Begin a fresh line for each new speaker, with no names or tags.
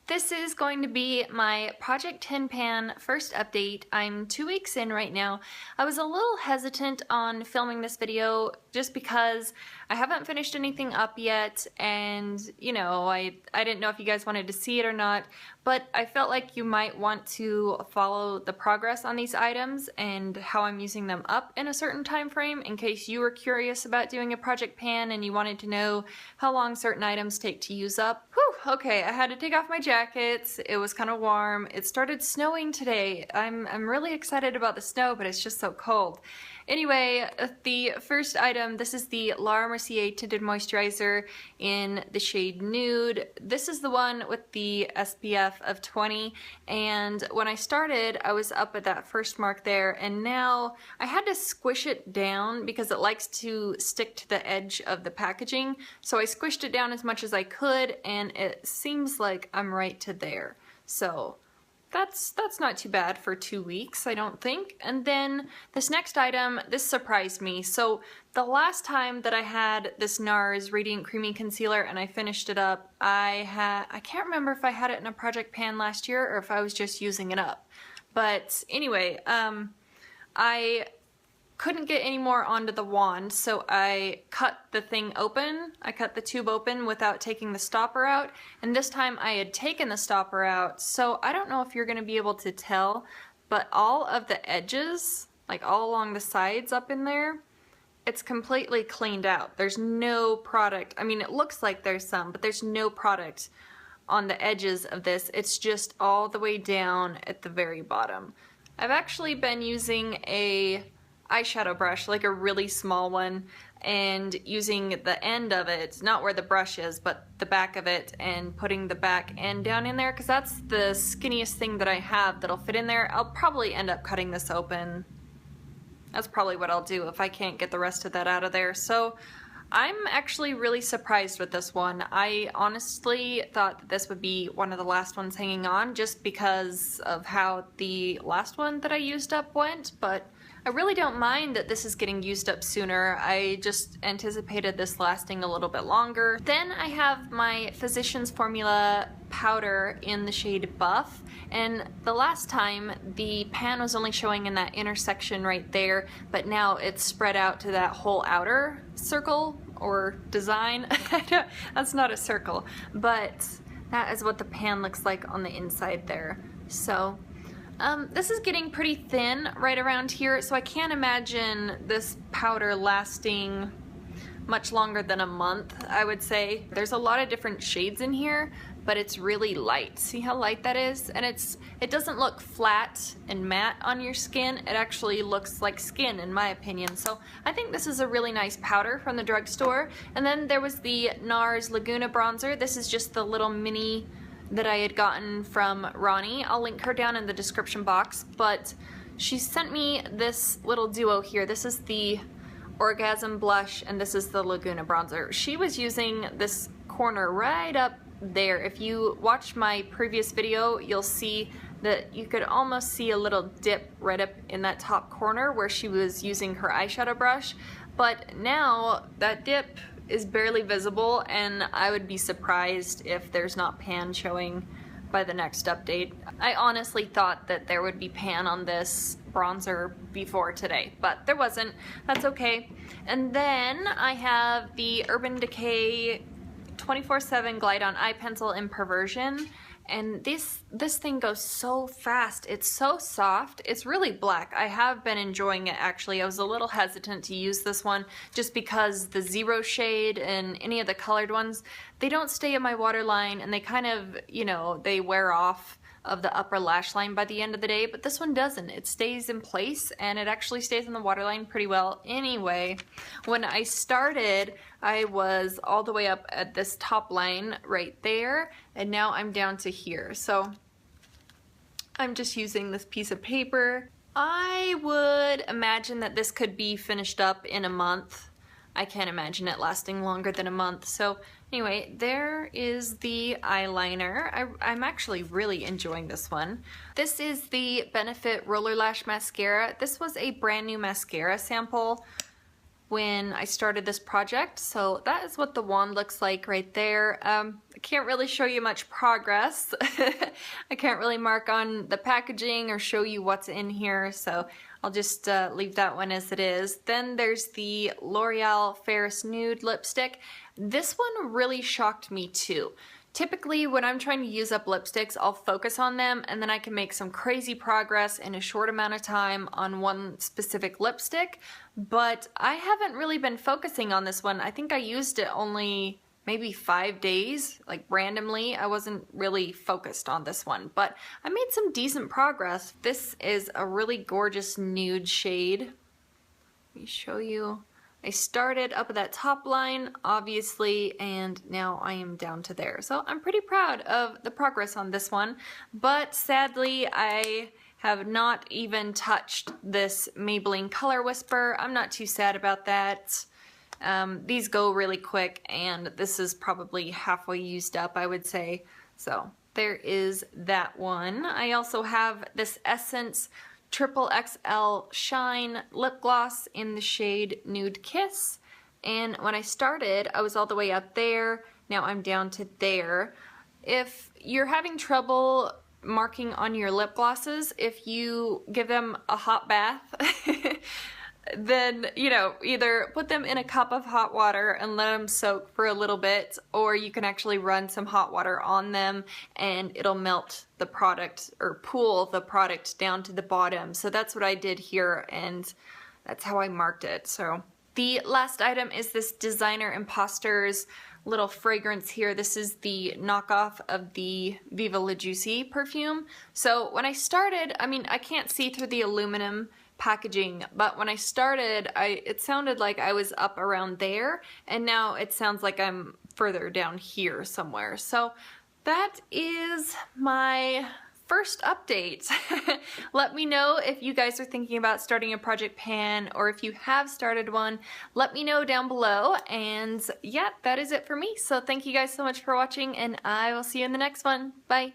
This is going to be my Project Tin Pan first update. I'm 2 weeks in right now. I was a little hesitant on filming this video just because I haven't finished anything up yet, and I didn't know if you guys wanted to see it or not, but I felt like you might want to follow the progress on these items and how I'm using them up in a certain time frame in case you were curious about doing a Project Pan and you wanted to know how long certain items take to use up. Whew, okay, I had to take off my jackets. It was kind of warm. It started snowing today. I'm really excited about the snow, but it's just so cold. Anyway, the first item, this is the Laura Mercier Tinted Moisturizer in the shade Nude. This is the one with the SPF of 20, and when I started, I was up at that first mark there, and now I had to squish it down because it likes to stick to the edge of the packaging, so I squished it down as much as I could, and it seems like I'm right to there. So that's not too bad for 2 weeks, I don't think. And then this next item, this surprised me. So the last time that I had this NARS Radiant Creamy Concealer and I finished it up, I can't remember if I had it in a project pan last year or if I was just using it up. But anyway, I couldn't get any more onto the wand, so I cut the thing open. I cut the tube open without taking the stopper out, and this time I had taken the stopper out, so I don't know if you're going to be able to tell, but all of the edges, like all along the sides up in there, it's completely cleaned out. There's no product. I mean, it looks like there's some, but there's no product on the edges of this. It's just all the way down at the very bottom. I've actually been using a eyeshadow brush, like a really small one, and using the end of it, not where the brush is, but the back of it, and putting the back end down in there, because that's the skinniest thing that I have that'll fit in there. I'll probably end up cutting this open. That's probably what I'll do if I can't get the rest of that out of there. So I'm actually really surprised with this one. I honestly thought that this would be one of the last ones hanging on just because of how the last one that I used up went, but I really don't mind that this is getting used up sooner. I just anticipated this lasting a little bit longer. Then I have my Physicians Formula powder in the shade Buff, and the last time the pan was only showing in that intersection right there, but now it's spread out to that whole outer circle or design. That's not a circle, but that is what the pan looks like on the inside there. So this is getting pretty thin right around here, so I can't imagine this powder lasting much longer than a month, I would say. There's a lot of different shades in here, but it's really light. See how light that is? And it doesn't look flat and matte on your skin. It actually looks like skin, in my opinion. So I think this is a really nice powder from the drugstore. And then there was the NARS Laguna bronzer. This is just the little mini that I had gotten from Ronnie. I'll link her down in the description box, but she sent me this little duo here. This is the Orgasm blush and this is the Laguna bronzer. She was using this corner right up there. If you watch my previous video, you'll see that you could almost see a little dip right up in that top corner where she was using her eyeshadow brush, but now that dip is barely visible, and I would be surprised if there's not pan showing by the next update. I honestly thought that there would be pan on this bronzer before today, but there wasn't. That's okay. And then I have the Urban Decay 24/7 Glide On Eye Pencil in Perversion, and this thing goes so fast. It's so soft. It's really black. I have been enjoying it, actually. I was a little hesitant to use this one just because the Zero shade and any of the colored ones, they don't stay in my waterline, and they kind of, they wear off of the upper lash line by the end of the day, but this one doesn't. It stays in place, and it actually stays in the waterline pretty well anyway. When I started, I was all the way up at this top line right there, and now I'm down to here. So I'm just using this piece of paper. I would imagine that this could be finished up in a month. I can't imagine it lasting longer than a month. So anyway, there is the eyeliner. I'm actually really enjoying this one. This is the Benefit Roller Lash Mascara. This was a brand new mascara sample. when I started this project. So that is what the wand looks like right there. I can't really show you much progress. I can't really mark on the packaging or show you what's in here, so I'll just leave that one as it is. Then there's the L'Oreal Ferris Nude lipstick. This one really shocked me too. Typically, when I'm trying to use up lipsticks, I'll focus on them and then I can make some crazy progress in a short amount of time on one specific lipstick, but I haven't really been focusing on this one. I think I used it only maybe 5 days, like randomly. I wasn't really focused on this one, but I made some decent progress. This is a really gorgeous nude shade. Let me show you. I started up at that top line, obviously, and now I am down to there. So I'm pretty proud of the progress on this one, but sadly I have not even touched this Maybelline Color Whisper. I'm not too sad about that. These go really quick, and this is probably halfway used up, I would say. So there is that one. I also have this Essence Triple XL Shine lip gloss in the shade Nude Kiss, and when I started I was all the way up there. Now I'm down to there. If you're having trouble marking on your lip glosses, if you give them a hot bath then, you know, either put them in a cup of hot water and let them soak for a little bit, or you can actually run some hot water on them and it'll melt the product or pool the product down to the bottom. So that's what I did here, and that's how I marked it. So the last item is this Designer Imposters little fragrance here. This is the knockoff of the Viva La Juicy perfume. So when I started, I mean, I can't see through the aluminum packaging, but when I started, it sounded like I was up around there, and now it sounds like I'm further down here somewhere. So that is my first update. Let me know if you guys are thinking about starting a project pan, or if you have started one, let me know down below. And yeah, that is it for me. So thank you guys so much for watching, and I will see you in the next one. Bye.